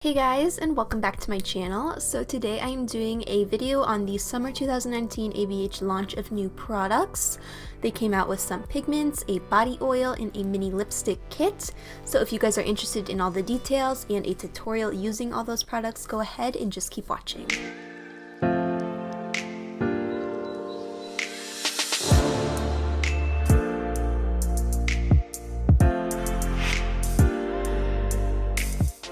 Hey guys, and welcome back to my channel. So today I am doing a video on the summer 2019 ABH launch of new products. They came out with some pigments, a body oil, and a mini lipstick kit. So if you guys are interested in all the details and a tutorial using all those products, go ahead and just keep watching.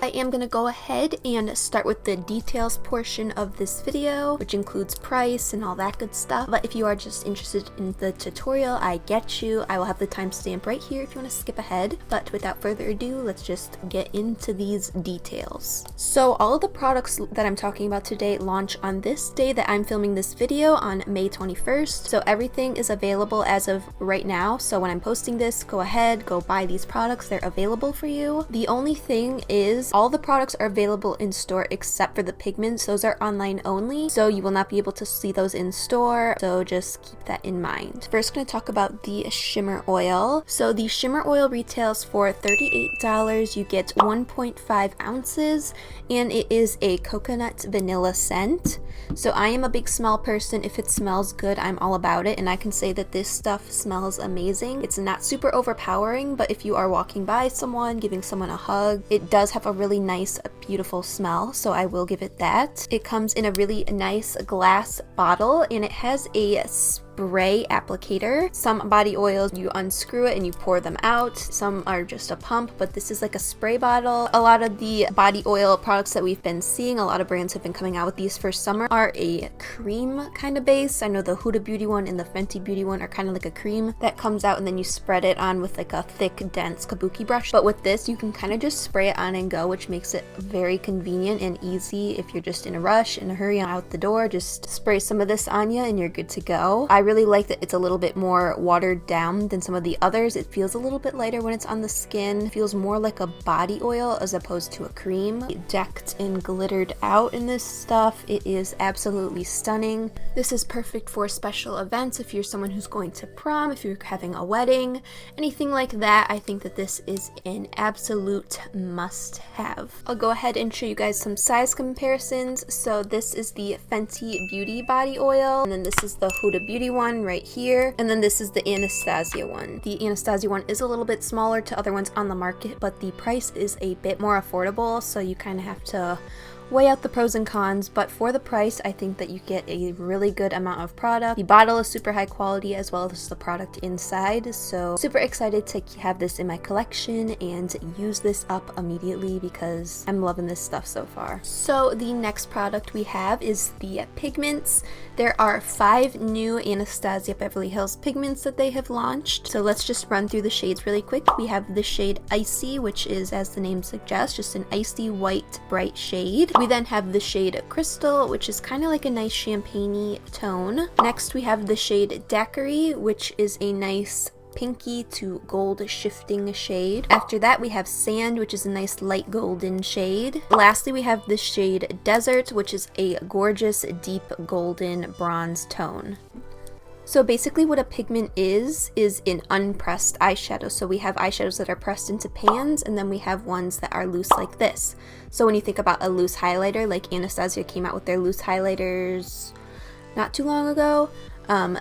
I am going to go ahead and start with the details portion of this video, which includes price and all that good stuff. But if you are just interested in the tutorial, I get you. I will have the timestamp right here if you want to skip ahead. But without further ado, let's just get into these details. So all of the products that I'm talking about today launch on this day that I'm filming this video on May 21st. So everything is available as of right now. So when I'm posting this, go ahead, go buy these products. They're available for you. The only thing is all the products are available in store except for the pigments. Those are online only, so you will not be able to see those in store, so just keep that in mind. First, going to talk about the shimmer oil. So the shimmer oil retails for $38. You get 1.5 ounces, and it is a coconut vanilla scent. So I am a big smell person. If it smells good, I'm all about it, and I can say that this stuff smells amazing. It's not super overpowering, but if you are walking by someone, giving someone a hug, it does have a really nice, beautiful smell, so I will give it that. It comes in a really nice glass bottle, and it has a spray applicator. Some body oils, you unscrew it and you pour them out. Some are just a pump, but this is like a spray bottle. A lot of the body oil products that we've been seeing, a lot of brands have been coming out with these for summer, are a cream kind of base. I know the Huda Beauty one and the Fenty Beauty one are kind of like a cream that comes out and then you spread it on with like a thick, dense kabuki brush. But with this, you can kind of just spray it on and go, which makes it very convenient and easy. If you're just in a rush, in a hurry out the door, just spray some of this on you and you're good to go. I really like that it's a little bit more watered down than some of the others. It feels a little bit lighter when it's on the skin. It feels more like a body oil as opposed to a cream. Decked and glittered out in this stuff. It is absolutely stunning. This is perfect for special events. If you're someone who's going to prom, if you're having a wedding, anything like that, I think that this is an absolute must-have. I'll go ahead and show you guys some size comparisons. So this is the Fenty Beauty body oil, and then this is the Huda Beauty one right here, and then this is the Anastasia one. The Anastasia one is a little bit smaller to other ones on the market, but the price is a bit more affordable, so you kind of have to weigh out the pros and cons, but for the price, I think that you get a really good amount of product. The bottle is super high quality as well as the product inside, so super excited to have this in my collection and use this up immediately because I'm loving this stuff so far. So the next product we have is the pigments. There are 5 new Anastasia Beverly Hills pigments that they have launched, so let's just run through the shades really quick. We have the shade Icy, which is, as the name suggests, just an icy white bright shade. We then have the shade Crystal, which is kind of like a nice champagne-y tone. Next we have the shade Daiquiri, which is a nice pinky to gold shifting shade. After that we have Sand, which is a nice light golden shade. Lastly we have the shade Desert, which is a gorgeous deep golden bronze tone. So basically what a pigment is an unpressed eyeshadow. So we have eyeshadows that are pressed into pans, and then we have ones that are loose like this. So when you think about a loose highlighter, like Anastasia came out with their loose highlighters not too long ago,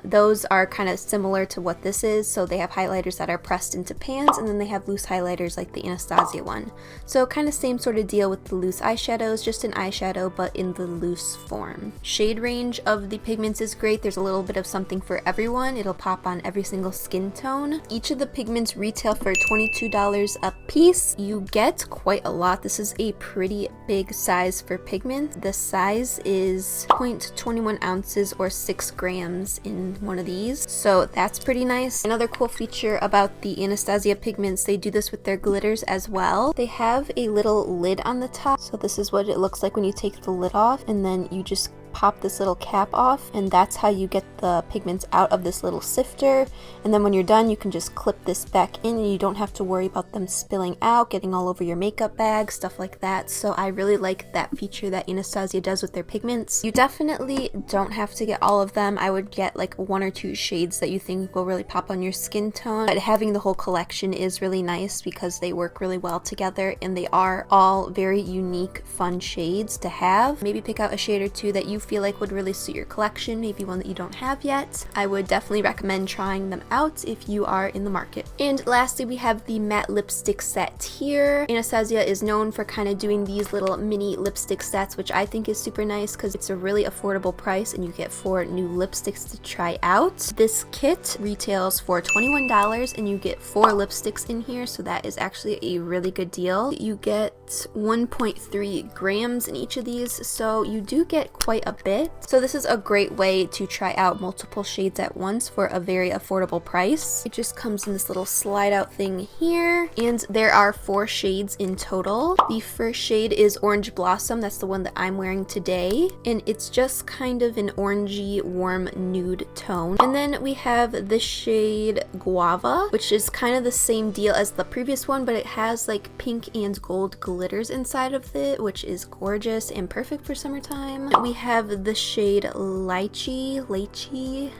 those are kind of similar to what this is. So they have highlighters that are pressed into pans, and then they have loose highlighters like the Anastasia one. So kind of same sort of deal with the loose eyeshadows, just an eyeshadow but in the loose form. Shade range of the pigments is great. There's a little bit of something for everyone. It'll pop on every single skin tone. Each of the pigments retail for $22 a piece. You get quite a lot. This is a pretty big size for pigment. The size is 0.21 ounces or 6 grams in one of these, so that's pretty nice. Another cool feature about the Anastasia pigments, they do this with their glitters as well. They have a little lid on the top, so this is what it looks like when you take the lid off, and then you just pop this little cap off, and that's how you get the pigments out of this little sifter. And then when you're done, you can just clip this back in and you don't have to worry about them spilling out, getting all over your makeup bag, stuff like that. So I really like that feature that Anastasia does with their pigments. You definitely don't have to get all of them. I would get like 1 or 2 shades that you think will really pop on your skin tone, but having the whole collection is really nice because they work really well together and they are all very unique, fun shades to have. Maybe pick out a shade or 2 that you feel like would really suit your collection, maybe one that you don't have yet. I would definitely recommend trying them out if you are in the market. And lastly, we have the matte lipstick set here. Anastasia is known for kind of doing these little mini lipstick sets, which I think is super nice because it's a really affordable price and you get 4 new lipsticks to try out. This kit retails for $21 and you get 4 lipsticks in here, so that is actually a really good deal. You get 1.3 grams in each of these, so you do get quite a bit. So this is a great way to try out multiple shades at once for a very affordable price. It just comes in this little slide out thing here, and there are 4 shades in total. The first shade is Orange Blossom. That's the one that I'm wearing today, and it's just kind of an orangey warm nude tone. And then we have the shade Guava, which is kind of the same deal as the previous one, but it has like pink and gold glitters inside of it, which is gorgeous and perfect for summertime. We have the shade Lychee.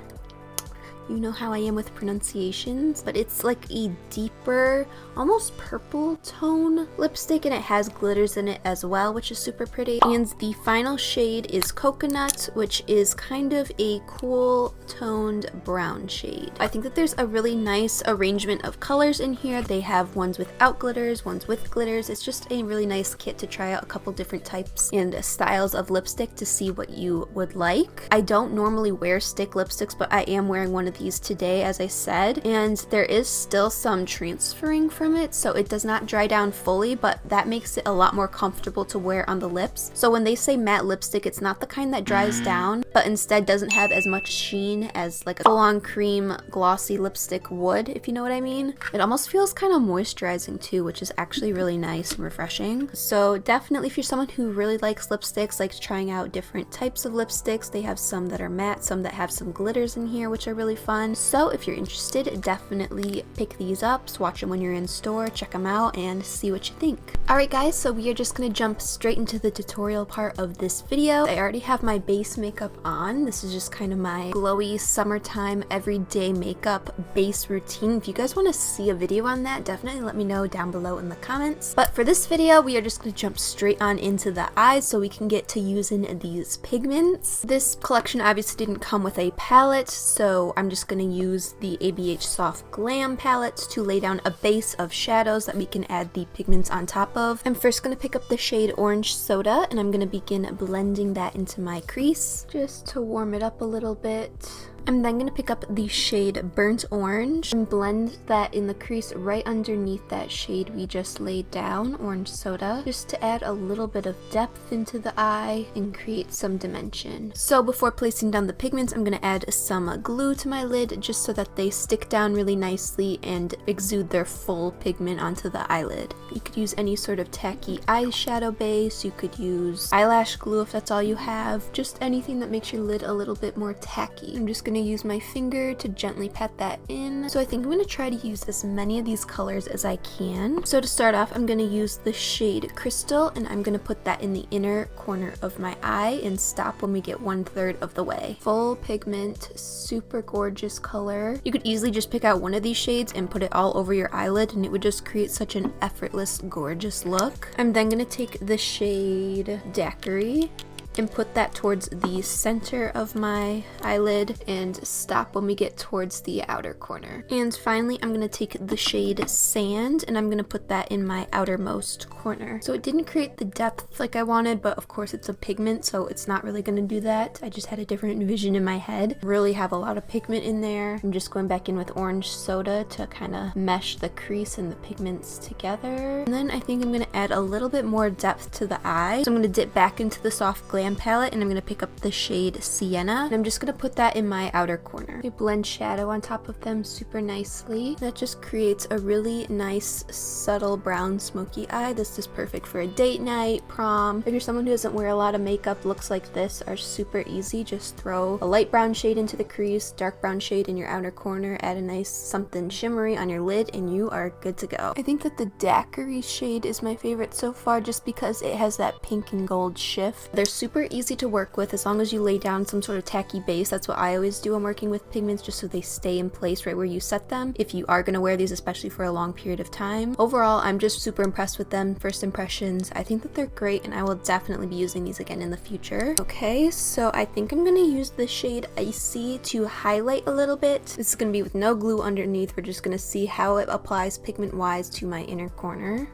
You know how I am with pronunciations, but it's like a deeper, almost purple tone lipstick, and it has glitters in it as well, which is super pretty. And the final shade is Coconut, which is kind of a cool toned brown shade. I think that there's a really nice arrangement of colors in here. They have ones without glitters, ones with glitters. It's just a really nice kit to try out a couple different types and styles of lipstick to see what you would like. I don't normally wear stick lipsticks, but I am wearing one of these today, as I said, and there is still some transferring from it, so it does not dry down fully, but that makes it a lot more comfortable to wear on the lips. So when they say matte lipstick, it's not the kind that dries down, but instead doesn't have as much sheen as like a full-on cream glossy lipstick would, if you know what I mean. It almost feels kind of moisturizing too, which is actually really nice and refreshing. So definitely if you're someone who really likes lipsticks, likes trying out different types of lipsticks, they have some that are matte, some that have some glitters in here, which are really fun. So if you're interested, definitely pick these up, swatch them when you're in store, check them out, and see what you think. Alright guys, so we are just going to jump straight into the tutorial part of this video. I already have my base makeup on. This is just kind of my glowy summertime everyday makeup base routine. If you guys want to see a video on that, definitely let me know down below in the comments. But for this video, we are just going to jump straight on into the eyes so we can get to using these pigments. This collection obviously didn't come with a palette, so I'm just going to use the ABH Soft Glam palette to lay down a base of shadows that we can add the pigments on top of. I'm first going to pick up the shade Orange Soda, and I'm going to begin blending that into my crease just to warm it up a little bit. I'm then going to pick up the shade Burnt Orange and blend that in the crease right underneath that shade we just laid down, Orange Soda, just to add a little bit of depth into the eye and create some dimension. So before placing down the pigments, I'm going to add some glue to my lid just so that they stick down really nicely and exude their full pigment onto the eyelid. You could use any sort of tacky eyeshadow base, you could use eyelash glue if that's all you have, just anything that makes your lid a little bit more tacky. I'm just going to use my finger to gently pat that in. So I think I'm going to try to use as many of these colors as I can. So to start off, I'm going to use the shade Crystal, and I'm going to put that in the inner corner of my eye and stop when we get 1/3 of the way. Full pigment, super gorgeous color. You could easily just pick out one of these shades and put it all over your eyelid, and it would just create such an effortless, gorgeous look. I'm then going to take the shade Daiquiri and put that towards the center of my eyelid and stop when we get towards the outer corner. And finally, I'm going to take the shade Sand, and I'm going to put that in my outermost corner. So it didn't create the depth like I wanted, but of course it's a pigment, so it's not really going to do that. I just had a different vision in my head. Really have a lot of pigment in there. I'm just going back in with Orange Soda to kind of mesh the crease and the pigments together. And then I think I'm going to add a little bit more depth to the eye. So I'm going to dip back into the Soft Glam Glam palette, and I'm going to pick up the shade Sienna, and I'm just going to put that in my outer corner. I blend shadow on top of them super nicely. That just creates a really nice subtle brown smoky eye. This is perfect for a date night, prom. If you're someone who doesn't wear a lot of makeup, looks like this are super easy. Just throw a light brown shade into the crease, dark brown shade in your outer corner, add a nice something shimmery on your lid, and you are good to go. I think that the Daiquiri shade is my favorite so far just because it has that pink and gold shift. They're super easy to work with as long as you lay down some sort of tacky base. That's what I always do when working with pigments, just so they stay in place right where you set them if you are going to wear these, especially for a long period of time. Overall, I'm just super impressed with them. First impressions, I think that they're great, and I will definitely be using these again in the future. Okay, so I think I'm going to use the shade Icy to highlight a little bit. This is going to be with no glue underneath. We're just going to see how it applies pigment wise to my inner corner.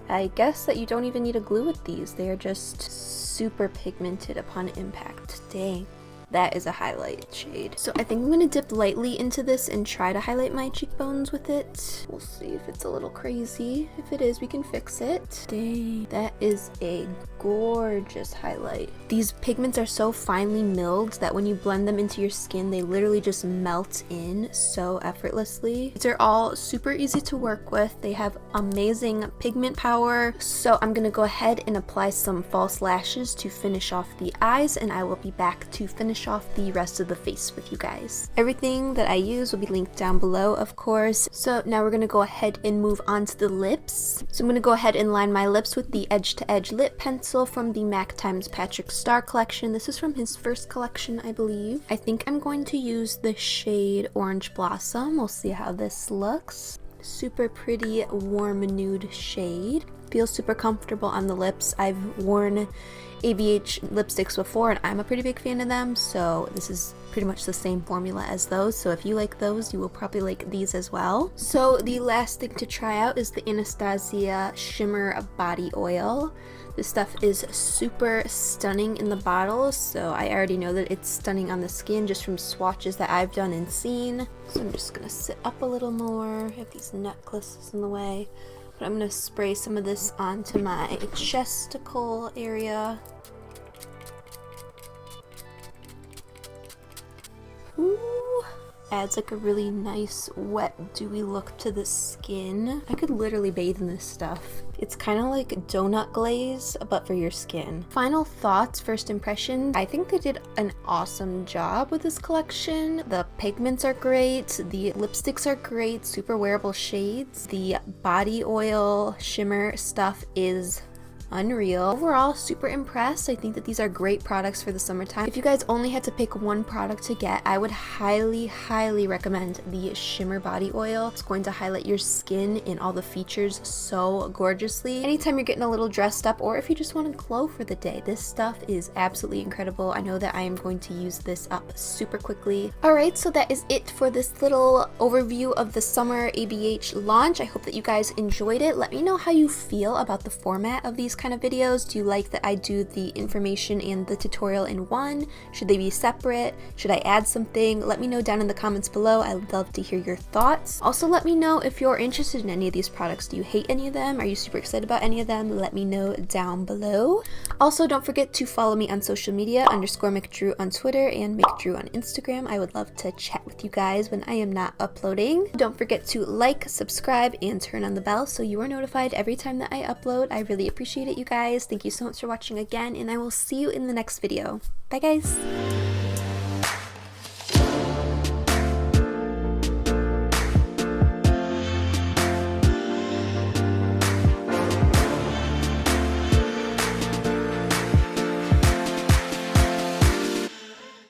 I guess that you don't even need a glue with these. They are just super pigmented upon impact. Dang. That is a highlight shade. So I think I'm gonna dip lightly into this and try to highlight my cheekbones with it. We'll see if it's a little crazy. If it is, we can fix it. Dang, that is a gorgeous highlight. These pigments are so finely milled that when you blend them into your skin, they literally just melt in so effortlessly. These are all super easy to work with. They have amazing pigment power. So I'm gonna go ahead and apply some false lashes to finish off the eyes, and I will be back to finish off the rest of the face with you guys. Everything that I use will be linked down below, of course. So now we're gonna go ahead and move on to the lips. So I'm gonna go ahead and line my lips with the Edge to Edge lip pencil from the MAC x Patrick Starrr collection. This is from his first collection, I believe. I think I'm going to use the shade Orange Blossom. We'll see how this looks. Super pretty warm nude shade. Feels super comfortable on the lips. I've worn ABH lipsticks before, and I'm a pretty big fan of them, so this is pretty much the same formula as those. So if you like those, you will probably like these as well. So the last thing to try out is the Anastasia Shimmer Body Oil. This stuff is super stunning in the bottle, so I already know that it's stunning on the skin just from swatches that I've done and seen. So I'm just gonna sit up a little more. I have these necklaces in the way. But I'm going to spray some of this onto my chesticle area. Ooh. Adds like a really nice, wet, dewy look to the skin. I could literally bathe in this stuff. It's kind of like donut glaze, but for your skin. Final thoughts, first impression. I think they did an awesome job with this collection. The pigments are great. The lipsticks are great. Super wearable shades. The body oil shimmer stuff is unreal. Overall, super impressed. I think that these are great products for the summertime. If you guys only had to pick one product to get, I would highly recommend the Shimmer Body Oil. It's going to highlight your skin and all the features so gorgeously. Anytime you're getting a little dressed up, or if you just want to glow for the day, this stuff is absolutely incredible. I know that I am going to use this up super quickly. Alright, so that is it for this little overview of the summer ABH launch. I hope that you guys enjoyed it. Let me know how you feel about the format of these kind of videos. Do you like that I do the information and the tutorial in one? Should they be separate? Should I add something? Let me know down in the comments below. I would love to hear your thoughts. Also, let me know if you're interested in any of these products. Do you hate any of them? Are you super excited about any of them? Let me know down below. Also, don't forget to follow me on social media, _mcdrew on Twitter and mcdrew on Instagram. I would love to chat with you guys when I am not uploading. Don't forget to like, subscribe, and turn on the bell so you are notified every time that I upload. I really appreciate it, you guys. Thank you so much for watching again, and I will see you in the next video. Bye, guys.